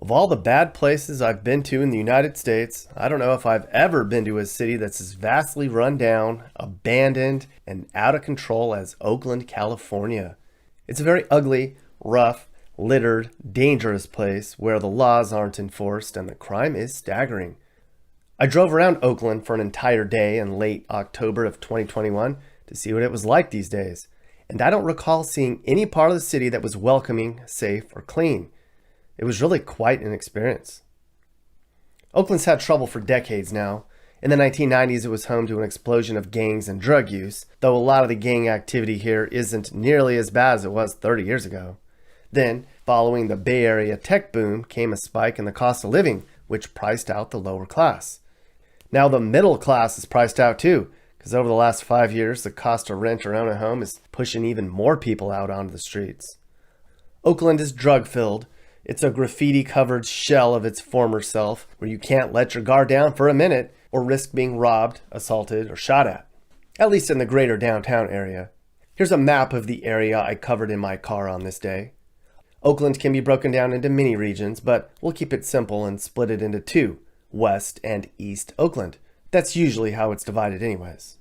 Of all the bad places I've been to in the United States, I don't know if I've ever been to a city that's as vastly run down, abandoned, and out of control as Oakland, California. It's a very ugly, rough, littered, dangerous place where the laws aren't enforced and the crime is staggering. I drove around Oakland for an entire day in late October of 2021 to see what it was like these days, and I don't recall seeing any part of the city that was welcoming, safe, or clean. It was really quite an experience. Oakland's had trouble for decades now. In the 1990s, it was home to an explosion of gangs and drug use, though a lot of the gang activity here isn't nearly as bad as it was 30 years ago. Then, following the Bay Area tech boom, came a spike in the cost of living, which priced out the lower class. Now the middle class is priced out too, because over the last 5 years, the cost to rent or own a home is pushing even more people out onto the streets. Oakland is drug-filled. It's a graffiti-covered shell of its former self, where you can't let your guard down for a minute or risk being robbed, assaulted, or shot at least in the greater downtown area. Here's a map of the area I covered in my car on this day. Oakland can be broken down into mini regions, but we'll keep it simple and split it into two, West and East Oakland. That's usually how it's divided anyways.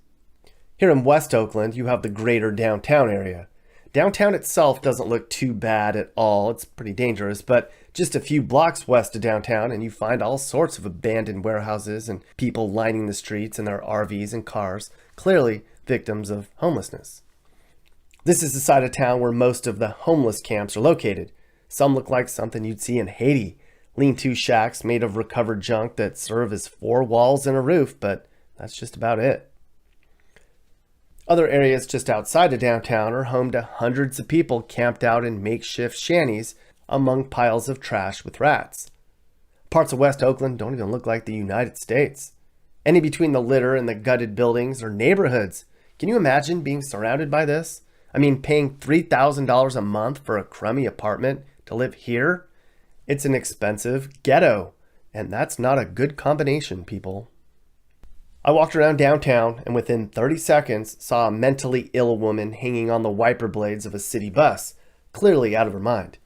Here in West Oakland, you have the greater downtown area. Downtown itself doesn't look too bad at all. It's pretty dangerous, but just a few blocks west of downtown and you find all sorts of abandoned warehouses and people lining the streets in their RVs and cars, clearly victims of homelessness. This is the side of town where most of the homeless camps are located. Some look like something you'd see in Haiti. Lean-to shacks made of recovered junk that serve as four walls and a roof, but that's just about it. Other areas just outside of downtown are home to hundreds of people camped out in makeshift shanties among piles of trash with rats. Parts of West Oakland don't even look like the United States. Any between the litter and the gutted buildings are neighborhoods. Can you imagine being surrounded by this? I mean, paying $3,000 a month for a crummy apartment to live here? It's an expensive ghetto, and that's not a good combination, people. I walked around downtown and within 30 seconds saw a mentally ill woman hanging on the wiper blades of a city bus, clearly out of her mind.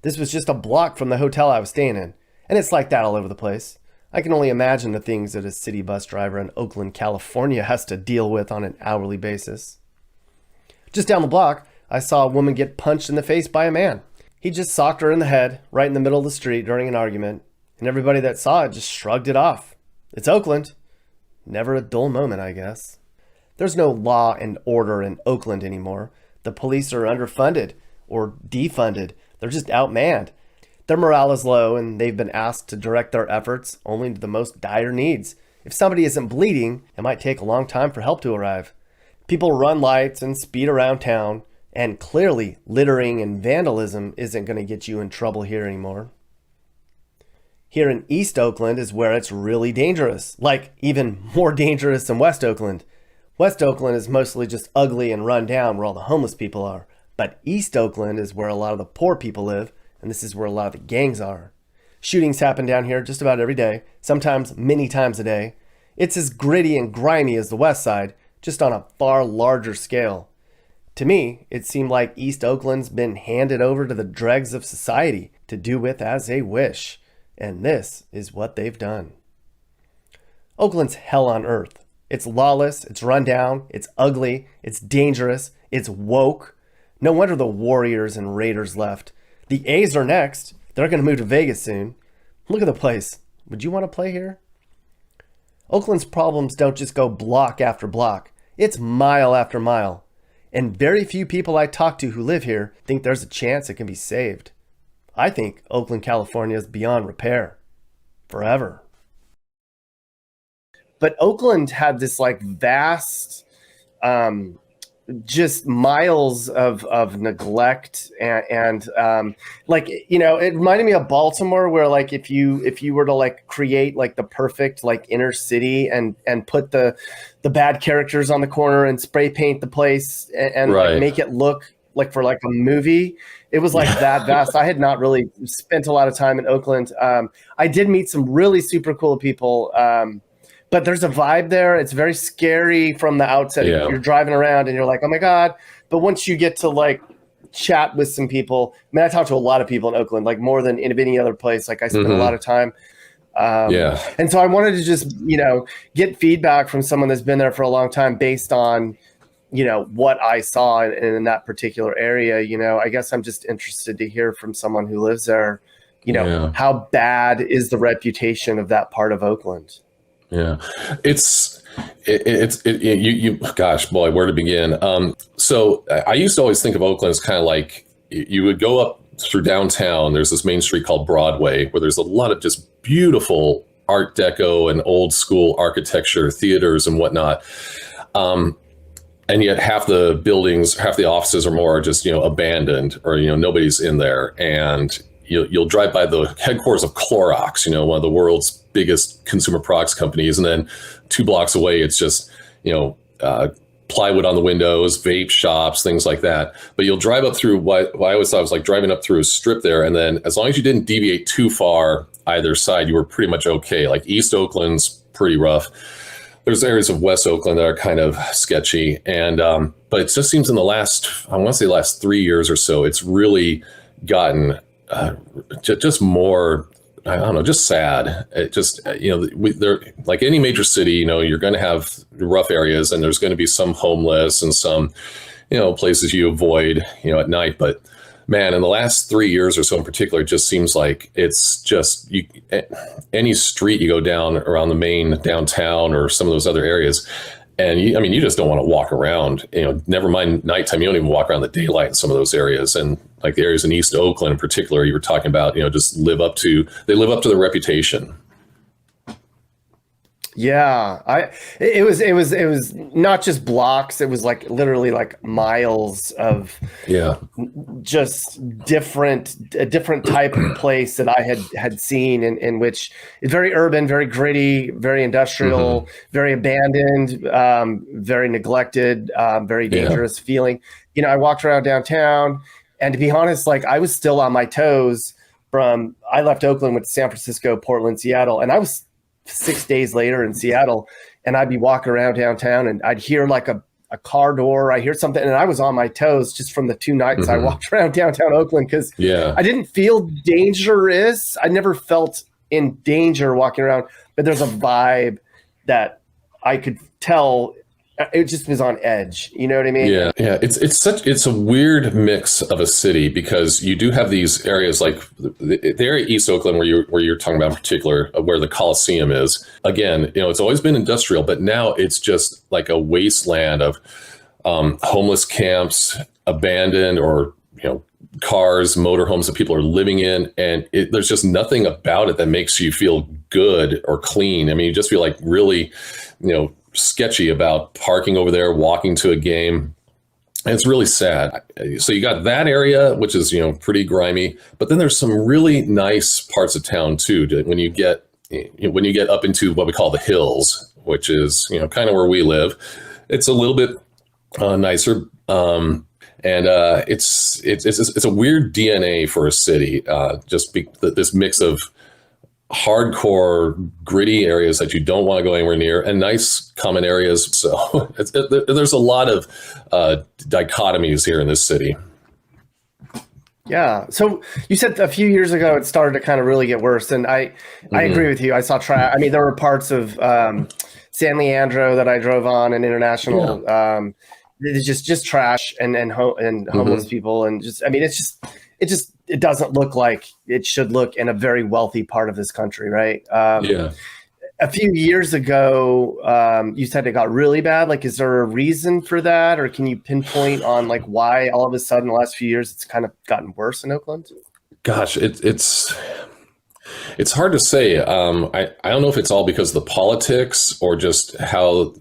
This was just a block from the hotel I was staying in, and it's like that all over the place. I can only imagine the things that a city bus driver in Oakland, California has to deal with on an hourly basis. Just down the block, I saw a woman get punched in the face by a man. He just socked her in the head right in the middle of the street during an argument, and everybody that saw it just shrugged it off. It's Oakland. Never a dull moment, I guess. There's no law and order in Oakland anymore. The police are underfunded or defunded. They're just outmanned. Their morale is low, and they've been asked to direct their efforts only to the most dire needs. If somebody isn't bleeding, it might take a long time for help to arrive. People run lights and speed around town, and clearly littering and vandalism isn't going to get you in trouble here anymore. Here in East Oakland is where it's really dangerous, like even more dangerous than West Oakland. West Oakland is mostly just ugly and run down where all the homeless people are, but East Oakland is where a lot of the poor people live, and this is where a lot of the gangs are. Shootings happen down here just about every day, sometimes many times a day. It's as gritty and grimy as the West Side, just on a far larger scale. To me, it seemed like East Oakland's been handed over to the dregs of society to do with as they wish. And this is what they've done. Oakland's hell on earth. It's lawless, it's run down, it's ugly, it's dangerous, it's woke. No wonder the Warriors and Raiders left. The A's are next. They're going to move to Vegas soon. Look at the place. Would you want to play here? Oakland's problems don't just go block after block. It's mile after mile. And very few people I talk to who live here think there's a chance it can be saved. I think Oakland, California is beyond repair. Forever. But Oakland had this like vast, just miles of neglect and like, you know, it reminded me of Baltimore where like if you were to like create like the perfect like inner city and put the bad characters on the corner and spray paint the place and Right. like make it look like for like a movie. It was like that vast. I had not really spent a lot of time in Oakland. I did meet some really super cool people, but there's a vibe there. It's very scary from the outset. Yeah. You're driving around and you're like, oh my God. But once you get to like chat with some people. I mean, I talk to a lot of people in Oakland, like more than in any other place. Like I spend a lot of time. And so I wanted to just, get feedback from someone that's been there for a long time based on, what I saw in that particular area. I guess I'm just interested to hear from someone who lives there, how bad is the reputation of that part of Oakland? Yeah, gosh, boy, where to begin? So I used to always think of Oakland as kind of like you would go up through downtown. There's this main street called Broadway where there's a lot of just beautiful Art Deco and old school architecture, theaters and whatnot. And yet half the buildings, half the offices or more are just, abandoned or, nobody's in there. And you'll drive by the headquarters of Clorox, one of the world's biggest consumer products companies. And then 2 blocks away, it's just, plywood on the windows, vape shops, things like that. But you'll drive up through what I always thought was like driving up through a strip there. And then as long as you didn't deviate too far either side, you were pretty much okay. Like East Oakland's pretty rough. There's areas of West Oakland that are kind of sketchy. And, but it just seems in the last 3 years or so, it's really gotten just more, I don't know, just sad. It just, they're like any major city, you're going to have rough areas and there's going to be some homeless and some, places you avoid, at night. But man, in the last 3 years or so in particular, it just seems like it's just any street you go down around the main downtown or some of those other areas. And you just don't want to walk around, never mind nighttime. You don't even walk around the daylight in some of those areas. And like the areas in East Oakland in particular, you were talking about, just live up to their reputation. Yeah, it was not just blocks. It was like literally like miles of just a different type of place that I had seen in which it's very urban, very gritty, very industrial, very abandoned, very neglected, very dangerous feeling. I walked around downtown, and to be honest, like I was still on my toes I left Oakland with San Francisco, Portland, Seattle, and I was 6 days later in Seattle, and I'd be walking around downtown and I'd hear like a car door. I hear something, and I was on my toes just from the 2 nights I walked around downtown Oakland because I didn't feel dangerous. I never felt in danger walking around, but there's a vibe that I could tell. It just was on edge. You know what I mean? Yeah. It's a weird mix of a city because you do have these areas like the area East Oakland where you're talking about in particular, where the Coliseum is. Again, it's always been industrial, but now it's just like a wasteland of homeless camps, abandoned or cars, motorhomes that people are living in, and there's just nothing about it that makes you feel good or clean. I mean, you just feel like really, sketchy about parking over there, walking to a game. And it's really sad. So you got that area, which is, pretty grimy, but then there's some really nice parts of town too. When you get up into what we call the hills, which is, kind of where we live, it's a little bit nicer. And it's a weird DNA for a city, this mix of hardcore gritty areas that you don't want to go anywhere near and nice common areas. So there's a lot of dichotomies here in this city. Yeah. So you said a few years ago it started to kind of really get worse, and I agree with you. I saw there were parts of San Leandro that I drove on and International. It's just trash and homeless people, and it doesn't look like it should look in a very wealthy part of this country, right? A few years ago, you said it got really bad. Like, is there a reason for that, or can you pinpoint on like why all of a sudden the last few years it's kind of gotten worse in Oakland? Gosh, it's hard to say. I don't know if it's all because of the politics or just how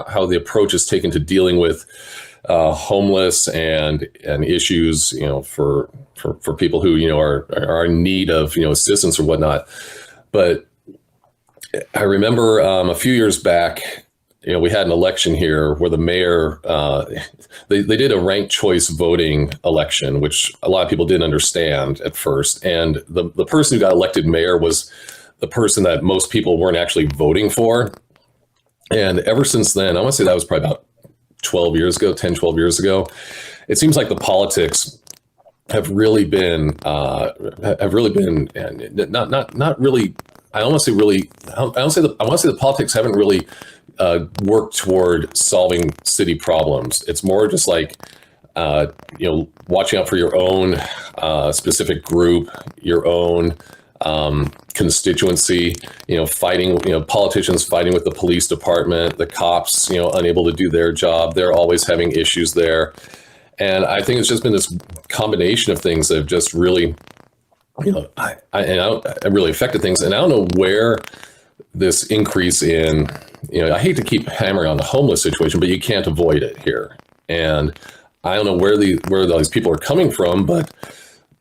how the approach is taken to dealing with homeless and issues, for people who, are in need of, assistance or whatnot. But I remember a few years back, we had an election here where the mayor, they did a ranked choice voting election, which a lot of people didn't understand at first. And the person who got elected mayor was the person that most people weren't actually voting for. And ever since then, I want to say that was probably about 12 years ago, 10, 12 years ago. It seems like the politics have really been not really. I want to say the politics haven't really worked toward solving city problems. It's more just like watching out for your own specific group, your own constituency. Fighting. Politicians fighting with the police department, the cops. Unable to do their job. They're always having issues there. And I think it's just been this combination of things that have just really, really affected things. And I don't know where this increase in, I hate to keep hammering on the homeless situation, but you can't avoid it here. And I don't know where these people are coming from, but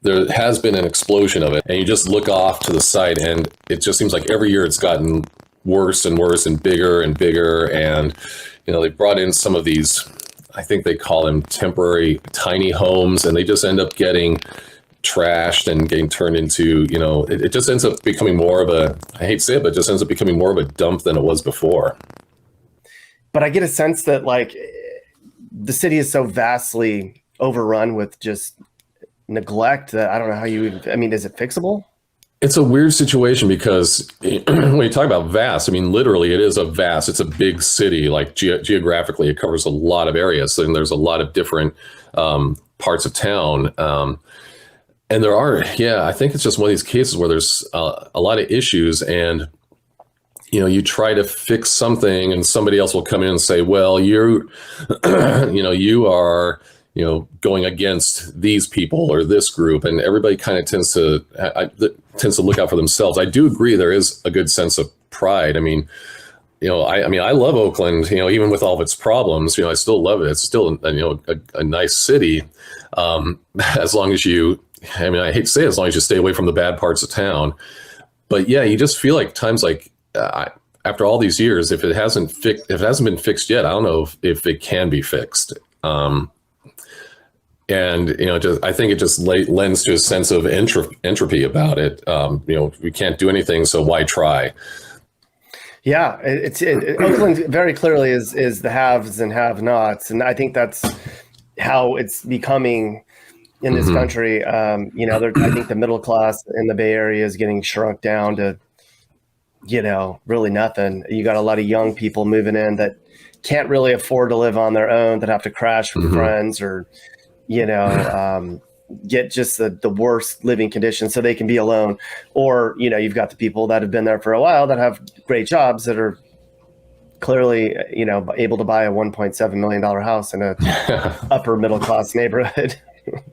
there has been an explosion of it. And you just look off to the side, and it just seems like every year it's gotten worse and worse and bigger and bigger. And they brought in some of these, I think they call them temporary tiny homes, and they just end up getting trashed and getting turned into, it just ends up becoming more of a, I hate to say it, but it just ends up becoming more of a dump than it was before. But I get a sense that like the city is so vastly overrun with just neglect that I don't know how is it fixable? It's a weird situation because when you talk about vast, literally it's a big city. Like geographically, it covers a lot of areas, and there's a lot of different parts of town. And there are, I think it's just one of these cases where there's a lot of issues, and you try to fix something, and somebody else will come in and say, well, you are going against these people or this group, and everybody kind of tends to look out for themselves. I do agree there is a good sense of pride. I love Oakland. Even with all of its problems, I still love it. It's still a nice city, as long as you. I hate to say it, as long as you stay away from the bad parts of town. But yeah, you just feel like times like after all these years, if it hasn't been fixed yet, I don't know if it can be fixed. And I think it just lends to a sense of entropy about it. We can't do anything, so why try? Yeah, Oakland very clearly is the haves and have-nots, and I think that's how it's becoming in this country. I think the middle class in the Bay Area is getting shrunk down to, really nothing. You got a lot of young people moving in that can't really afford to live on their own, that have to crash with friends or get just the worst living conditions so they can be alone. Or, you've got the people that have been there for a while that have great jobs that are clearly, able to buy a $1.7 million house in a upper middle class neighborhood.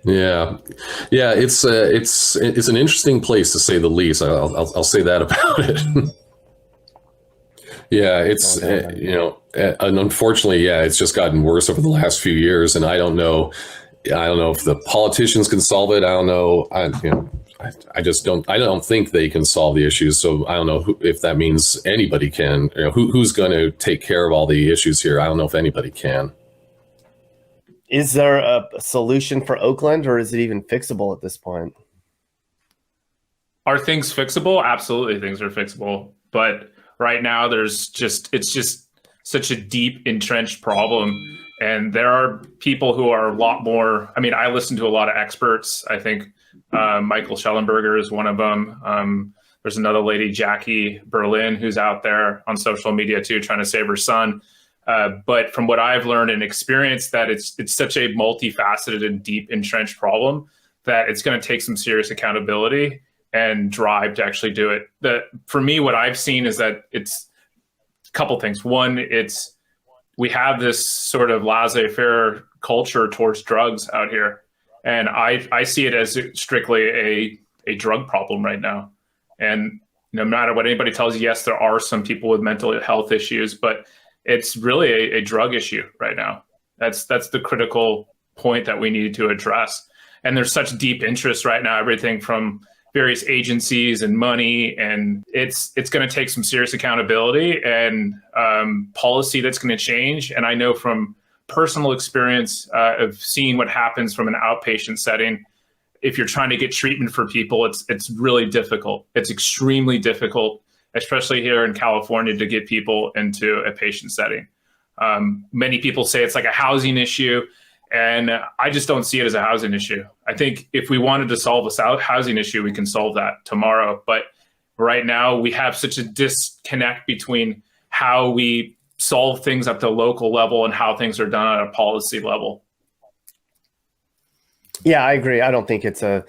Yeah. It's an interesting place, to say the least. I'll say that about it. Yeah, it's and unfortunately, it's just gotten worse over the last few years, and I don't know if the politicians can solve it. I don't know. I just don't. I don't think they can solve the issues. So I don't know if that means anybody can. Who's going to take care of all the issues here? I don't know if anybody can. Is there a solution for Oakland, or is it even fixable at this point? Are things fixable? Absolutely, things are fixable. But right now, it's just such a deep, entrenched problem. And there are people who are a lot more. I listen to a lot of experts. I think Michael Schellenberger is one of them. There's another lady, Jackie Berlin, who's out there on social media too, trying to save her son. But from what I've learned and experienced, that it's such a multifaceted and deep entrenched problem that it's going to take some serious accountability and drive to actually do it. For me, what I've seen is that it's a couple things. One, we have this sort of laissez-faire culture towards drugs out here. And I see it as strictly a drug problem right now. And no matter what anybody tells you, yes, there are some people with mental health issues, but it's really a drug issue right now. That's the critical point that we need to address. And there's such deep interest right now, everything from various agencies and money, and it's going to take some serious accountability and policy that's going to change. And I know from personal experience of seeing what happens from an outpatient setting, if you're trying to get treatment for people, it's really difficult. It's extremely difficult, especially here in California, to get people into a patient setting. Many people say it's like a housing issue, and I just don't see it as a housing issue. I think if we wanted to solve a housing issue, we can solve that tomorrow. But right now, we have such a disconnect between how we solve things at the local level and how things are done at a policy level. Yeah, I agree. I don't think it's a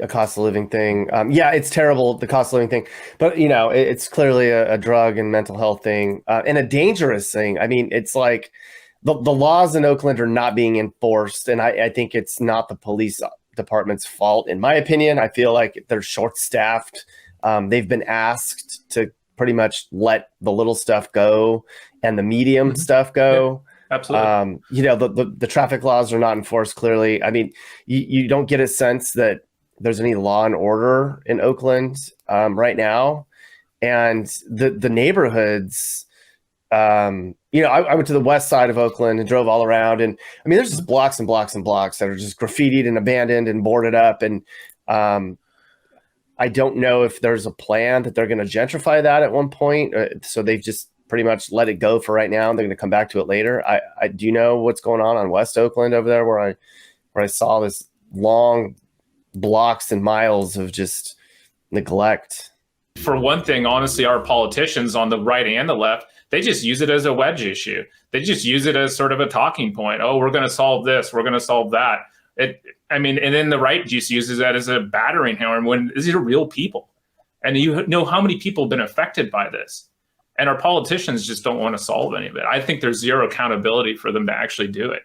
cost of living thing. Yeah, it's terrible, the cost of living thing, but it's clearly a drug and mental health thing, and a dangerous thing. I mean, it's like the laws in Oakland are not being enforced, and I think it's not the police department's fault. In my opinion, I feel like they're short-staffed. They've been asked to pretty much let the little stuff go and the medium stuff go. Absolutely. The traffic laws are not enforced clearly. I mean, you don't get a sense that there's any law and order in Oakland right now. And the neighborhoods, I went to the west side of Oakland and drove all around. And I mean, there's just blocks and blocks and blocks that are just graffitied and abandoned and boarded up. And I don't know if there's a plan that they're going to gentrify that at one point. So they've just pretty much let it go for right now. They're going to come back to it later. I do you know what's going on West Oakland over there where I saw this long blocks and miles of just neglect? For one thing, honestly, our politicians on the right and the left, they just use it as a wedge issue. They just use it as sort of a talking point. Oh, we're going to solve this. We're going to solve that. And then the right just uses that as a battering hammer when these are real people. And you know how many people have been affected by this. And our politicians just don't want to solve any of it. I think there's zero accountability for them to actually do it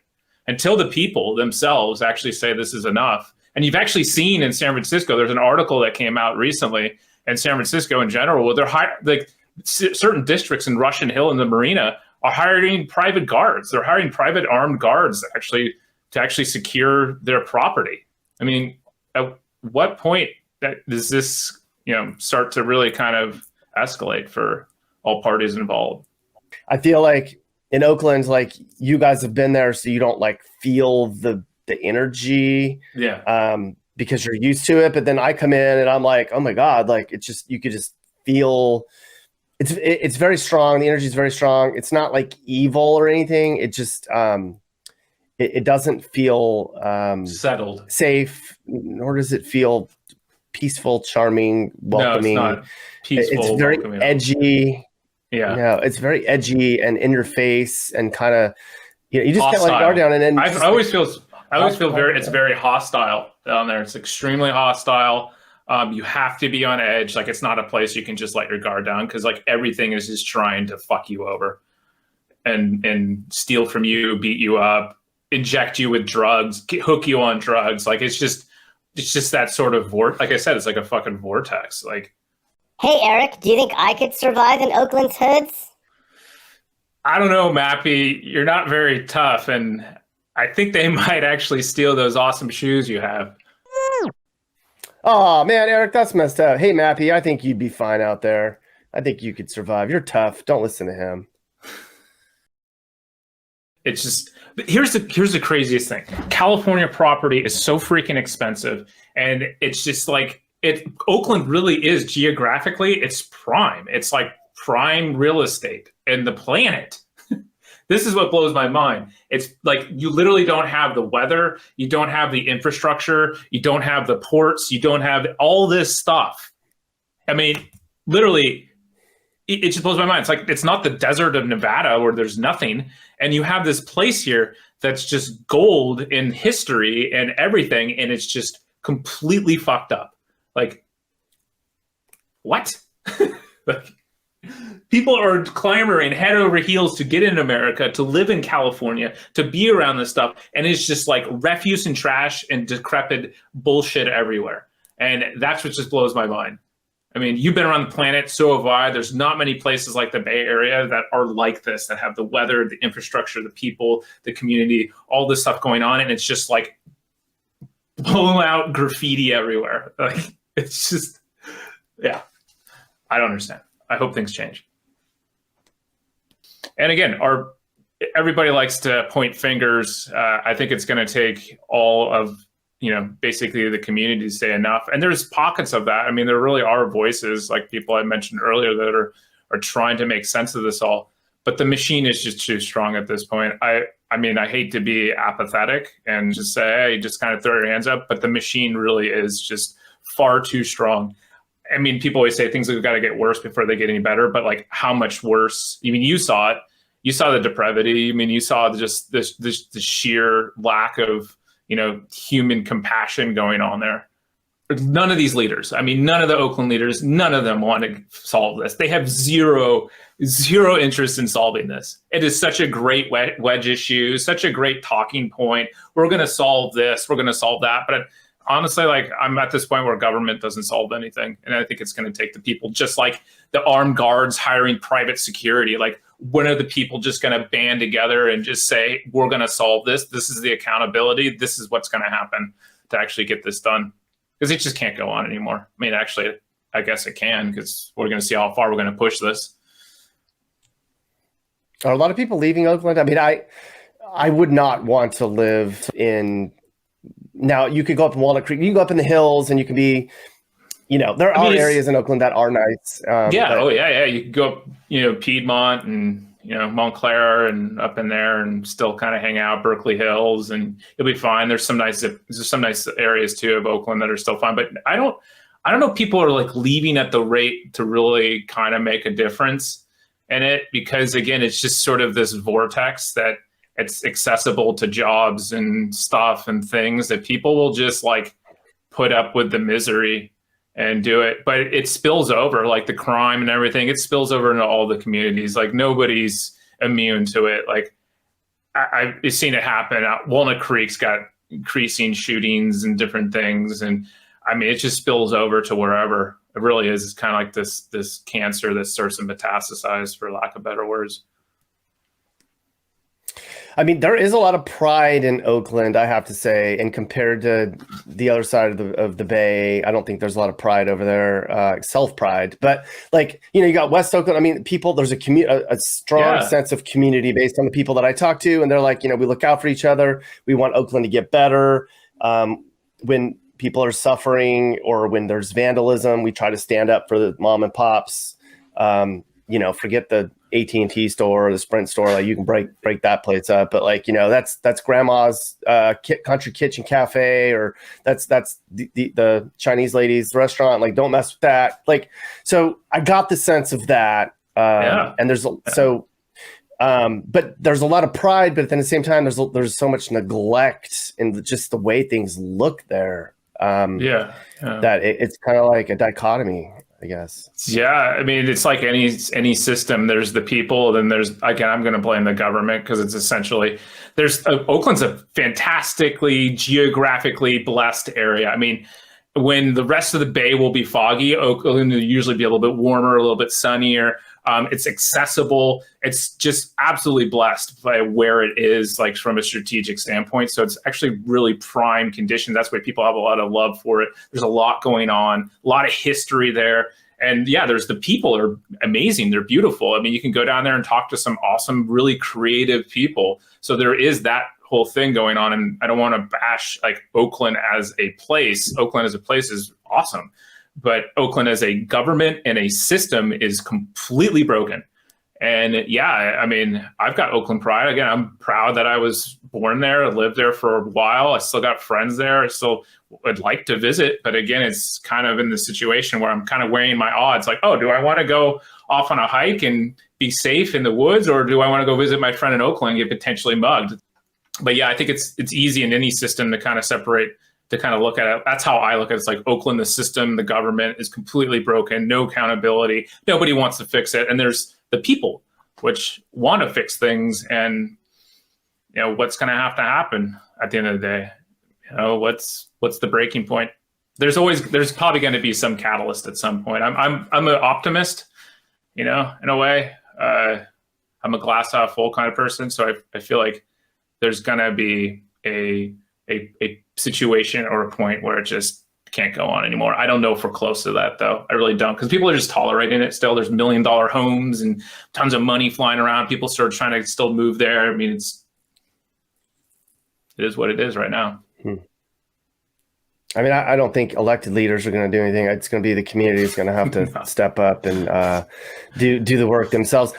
until the people themselves actually say this is enough. And you've actually seen in San Francisco, there's an article that came out recently in San Francisco in general, where they're certain districts in Russian Hill and the Marina are hiring private guards. They're hiring private armed guards to actually secure their property. I mean, at what point does this, start to really kind of escalate for all parties involved? I feel like in Oakland, like you guys have been there, so you don't like feel the energy, because you're used to it. But then I come in and I'm like, oh my God, like it's just, you could just feel it's very strong. The energy is very strong. It's not like evil or anything. It just it doesn't feel settled, safe, nor does it feel peaceful, charming, welcoming. No, it's not peaceful. It's very edgy. Yeah. No, it's very edgy and in your face and kind of, you just can't let your guard down. And then I always feel it's very hostile down there. It's extremely hostile. You have to be on edge. Like, it's not a place you can just let your guard down, because like everything is just trying to fuck you over and steal from you, beat you up, inject you with drugs, hook you on drugs. Like it's just that sort of like I said, it's like a fucking vortex. Like, hey, Eric, do you think I could survive in Oakland's hoods? I don't know, Mappy. You're not very tough, and I think they might actually steal those awesome shoes you have. Oh, man, Eric, that's messed up. Hey, Mappy, I think you'd be fine out there. I think you could survive. You're tough. Don't listen to him. It's just, here's the craziest thing. California property is so freaking expensive, and it's just like, Oakland really is geographically, it's prime. It's like prime real estate in the planet. This is what blows my mind. It's like you literally don't have the weather, you don't have the infrastructure, you don't have the ports, you don't have all this stuff. I mean, literally, it just blows my mind. It's like, it's not the desert of Nevada where there's nothing, and you have this place here that's just gold in history and everything, and it's just completely fucked up. Like, what? Like, people are clamoring head over heels to get in America, to live in California, to be around this stuff. And it's just like refuse and trash and decrepit bullshit everywhere. And that's what just blows my mind. I mean, you've been around the planet, so have I. There's not many places like the Bay Area that are like this, that have the weather, the infrastructure, the people, the community, all this stuff going on. And it's just like blown out graffiti everywhere. Like, it's just, yeah, I don't understand. I hope things change. And again, everybody likes to point fingers. I think it's going to take all of, basically the community to say enough. And there's pockets of that. I mean, there really are voices, like people I mentioned earlier, that are trying to make sense of this all. but the machine is just too strong at this point. I mean, I hate to be apathetic and just say, hey, just kind of throw your hands up, but the machine really is just far too strong. I mean, people always say things have got to get worse before they get any better, but like how much worse? I mean, you saw it. You saw the depravity. I mean, you saw just this sheer lack of, human compassion going on there. None of these leaders, I mean, none of the Oakland leaders, none of them want to solve this. They have zero interest in solving this. It is such a great wedge issue, such a great talking point. We're going to solve this. We're going to solve that. But honestly, like, I'm at this point where government doesn't solve anything. And I think it's going to take the people, just like the armed guards hiring private security. Like, when are the people just going to band together and just say, we're going to solve this? This is the accountability. This is what's going to happen to actually get this done. Because it just can't go on anymore. I mean, actually, I guess it can, because we're going to see how far we're going to push this. Are a lot of people leaving Oakland? I mean, I would not want to live in. Now, you could go up in Walnut Creek. You can go up in the hills, and you can be, there are areas in Oakland that are nice. Yeah. You could go up, Piedmont and Montclair and up in there, and still kind of hang out Berkeley Hills, and you'll be fine. There's some nice areas too of Oakland that are still fine, but I don't know if people are like leaving at the rate to really kind of make a difference in it, because again, it's just sort of this vortex that it's accessible to jobs and stuff and things that people will just like put up with the misery and do it. But it spills over, like the crime and everything, it spills over into all the communities. Like, nobody's immune to it. Like, I've seen it happen. Walnut Creek's got increasing shootings and different things. And I mean, it just spills over to wherever. It really is. It's kind of like this cancer that starts to metastasize, for lack of better words. I mean, there is a lot of pride in Oakland, I have to say, and compared to the other side of the Bay, I don't think there's a lot of pride over there, self-pride. But like, you got West Oakland. I mean, there's a strong sense of community based on the people that I talk to, and they're like, we look out for each other. We want Oakland to get better. When people are suffering or when there's vandalism, we try to stand up for the mom and pops. Forget the AT&T store or the Sprint store. Like, you can break that place up, but like, that's grandma's country kitchen cafe, or that's the Chinese lady's restaurant. Like, don't mess with that. Like, so I got the sense of that. And but there's a lot of pride, but at the same time, there's so much neglect in just the way things look there. That it's kind of like a dichotomy, I guess. Yeah, I mean, it's like any system. There's the people, then there's, again, I'm going to blame the government, because it's essentially, Oakland's a fantastically geographically blessed area. I mean, when the rest of the Bay will be foggy, Oakland will usually be a little bit warmer, a little bit sunnier. It's accessible. It's just absolutely blessed by where it is, like from a strategic standpoint. So it's actually really prime conditions. That's why people have a lot of love for it. There's a lot going on, a lot of history there. And yeah, there's the people are amazing. They're beautiful. I mean, you can go down there and talk to some awesome, really creative people. So there is that whole thing going on. And I don't want to bash like Oakland as a place. Oakland as a place is awesome. But Oakland as a government and a system is completely broken. And yeah, I mean, I've got Oakland pride. Again, I'm proud that I was born there, lived there for a while. I still got friends there. I still would like to visit. But again, it's kind of in the situation where I'm kind of weighing my odds. Like, oh, do I want to go off on a hike and be safe in the woods? Or do I want to go visit my friend in Oakland and get potentially mugged? But yeah, I think it's easy in any system to kind of separate, to kind of look at it. That's how I look at it. It's like Oakland, the system, the government is completely broken, no accountability. Nobody wants to fix it. And there's the people which want to fix things. And, what's going to happen at the end of the day? What's the breaking point? There's probably going to be some catalyst at some point. I'm an optimist, in a way. I'm a glass half full kind of person. So I feel like there's going to be a situation or a point where it just can't go on anymore. I don't know if we're close to that, though. I really don't, because people are just tolerating it still. There's $1 million homes and tons of money flying around. People start trying to still move there. I mean, it is what it is right now. I mean, I don't think elected leaders are going to do anything. It's going to be the community is going to have to step up and do the work themselves.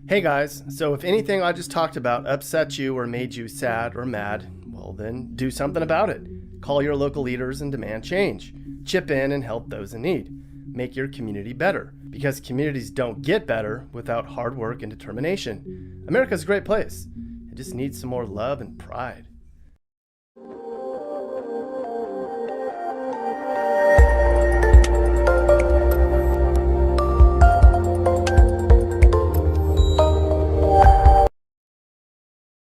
Hey guys, so if anything I just talked about upset you or made you sad or mad, well then do something about it. Call your local leaders and demand change. Chip in and help those in need. Make your community better, because communities don't get better without hard work and determination. America's a great place. It just needs some more love and pride.